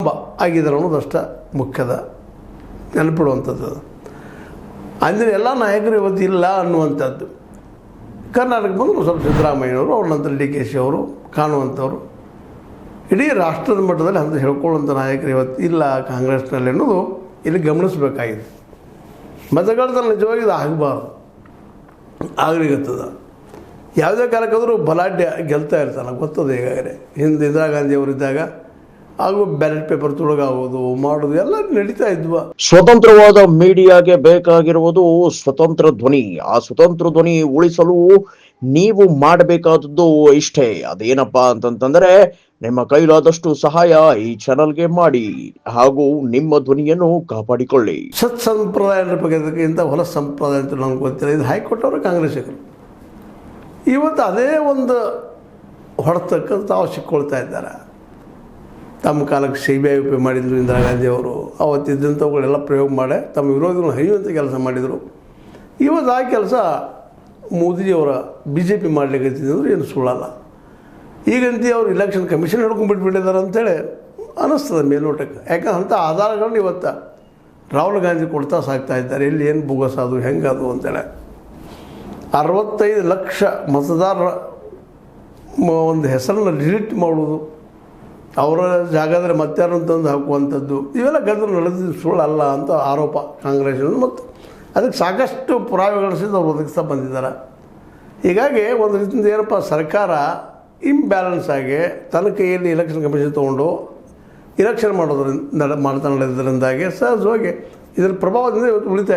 ಆಗಿದ್ದಾರೆ ಅನ್ನೋದಷ್ಟು ಮುಖ್ಯದ ನೆನಪಿಡುವಂಥದ್ದು. ಅಂದರೆ ಎಲ್ಲ ನಾಯಕರು ಇವತ್ತು ಇಲ್ಲ ಅನ್ನುವಂಥದ್ದು. ಕರ್ನಾಟಕ ಬಂದರು ಸ್ವಲ್ಪ ಸಿದ್ದರಾಮಯ್ಯನವರು, ಅವ್ರ ನಂತರ DK ಅವರು ಕಾಣುವಂಥವ್ರು. ಇಡೀ ರಾಷ್ಟ್ರದ ಮಟ್ಟದಲ್ಲಿ ಅಂತ ಹೇಳ್ಕೊಳ್ಳುವಂಥ ನಾಯಕರು ಇವತ್ತು ಇಲ್ಲ ಕಾಂಗ್ರೆಸ್ನಲ್ಲಿ ಅನ್ನೋದು ಇಲ್ಲಿ ಗಮನಿಸಬೇಕಾಗಿದೆ. ಮತಗಳ್ತನ ನಿಜವಾಗಿ ಇದು ಆಗಬಾರ್ದು, ಆಗ್ಲಿಗತ್ತದ. ಯಾವುದೇ ಕಾಲಕ್ಕಾದರೂ ಬಲಾಢ್ಯ ಗೆಲ್ತಾ ಇರ್ತಾನೆ, ಗೊತ್ತದೆ. ಈಗಾಗಲೇ ಹಿಂದೆ ಇಂದಿರಾ ಗಾಂಧಿ ಅವರಿದ್ದಾಗ ಹಾಗೂ ಬ್ಯಾಲೆಟ್ ಪೇಪರ್ ತುಳುಗಾಗೋದು ಮಾಡೋದು ಎಲ್ಲ ನಡೀತಾ ಇದ್ವ. ಸ್ವತಂತ್ರವಾದ ಮೀಡಿಯಾಗೆ ಬೇಕಾಗಿರುವುದು ಸ್ವತಂತ್ರ ಧ್ವನಿ. ಆ ಸ್ವತಂತ್ರ ಧ್ವನಿ ಉಳಿಸಲು ನೀವು ಮಾಡಬೇಕಾದದ್ದು ಇಷ್ಟೇ. ಅದೇನಪ್ಪಾ ಅಂತಂತಂದ್ರೆ ನಿಮ್ಮ ಕೈಲಾದಷ್ಟು ಸಹಾಯ ಈ ಚಾನಲ್ಗೆ ಮಾಡಿ ಹಾಗೂ ನಿಮ್ಮ ಧ್ವನಿಯನ್ನು ಕಾಪಾಡಿಕೊಳ್ಳಿ. ಸತ್ ಸಂಪ್ರದಾಯದ ಬಗ್ಗೆದಕ್ಕಿಂತ ಹೊಲ ಸಂಪ್ರದಾಯ ಅಂತ ನಮ್ಗೆ ಗೊತ್ತಿಲ್ಲ. ಇದು ಹಾಕಿಕೊಟ್ಟವರು ಕಾಂಗ್ರೆಸ್ಸಿಗರು. ಇವತ್ತು ಅದೇ ಒಂದು ಹೊಡೆತಕ್ಕೆ ತಾವು ಸಿಕ್ಕೊಳ್ತಾ ಇದ್ದಾರೆ. ತಮ್ಮ ಕಾಲಕ್ಕೆ CBI ಉಪಯೋಗ ಮಾಡಿದರು ಇಂದಿರಾ ಗಾಂಧಿ ಅವರು. ಅವತ್ತಿದ್ದಂಥವುಗಳೆಲ್ಲ ಪ್ರಯೋಗ ಮಾಡಿ ತಮ್ಮ ವಿರೋಧಿಗಳನ್ನು ಹರಿಯುವಂಥ ಕೆಲಸ ಮಾಡಿದರು. ಇವತ್ತು ಆ ಕೆಲಸ ಮೋದಿಜಿಯವರ BJP ಮಾಡಲಿಕ್ಕೆ ಏನು ಸುಳ್ಳಲ್ಲ. ಈಗಂತ ಅವರು ಇಲೆಕ್ಷನ್ ಕಮಿಷನ್ ಹಿಡ್ಕೊಂಡ್ಬಿಟ್ಬಿಟ್ಟಿದ್ದಾರೆ ಅಂತೇಳಿ ಅನ್ನಿಸ್ತದೆ ಮೇಲ್ನೋಟಕ್ಕೆ. ಯಾಕಂದ್ರೆ ಅಂಥ ಆಧಾರಗಳನ್ನ ಇವತ್ತು ರಾಹುಲ್ ಗಾಂಧಿ ಕೊಡ್ತಾ ಸಾಕ್ತಾ ಇದ್ದಾರೆ. ಎಲ್ಲಿ ಏನು ಬೋಗಸ್ ಅದು ಹೆಂಗದು ಅಂತೇಳಿ 65 ಲಕ್ಷ ಮತದಾರರ ಒಂದು ಹೆಸರನ್ನು ಡಿಲೀಟ್ ಮಾಡೋದು, ಅವರ ಜಾಗದಲ್ಲಿ ಮತ್ತಾರು ತಂದು ಹಾಕುವಂಥದ್ದು, ಇವೆಲ್ಲ ಗದ್ದಲ ನಡೆದಿದ್ದು ಸುಳ್ಳಲ್ಲ ಅಂತ ಆರೋಪ ಕಾಂಗ್ರೆಸ್ಸಿನ. ಮತ್ತು ಅದಕ್ಕೆ ಸಾಕಷ್ಟು ಪುರಾವೆಗಳಿಸಿದ್ದು ಅವ್ರು ಒದಗಿಸ್ತಾ ಬಂದಿದ್ದಾರೆ. ಹೀಗಾಗಿ ಒಂದು ರೀತಿಯಿಂದ ಏನಪ್ಪ, ಸರ್ಕಾರ ಇಂಬ್ಯಾಲೆನ್ಸ್ ಆಗಿ ತನ್ನ ಕೈಯಲ್ಲಿ ಇಲೆಕ್ಷನ್ ಕಮಿಷನ್ ತೊಗೊಂಡು ಇಲೆಕ್ಷನ್ ಮಾಡೋದ್ರಿಂದ ಮಾಡ್ತಾ ನಡೆಯೋದ್ರಿಂದಾಗಿ ಸಹಜವಾಗಿ ಇದರ ಪ್ರಭಾವದಿಂದ ಇವತ್ತು ಉಳಿತಾ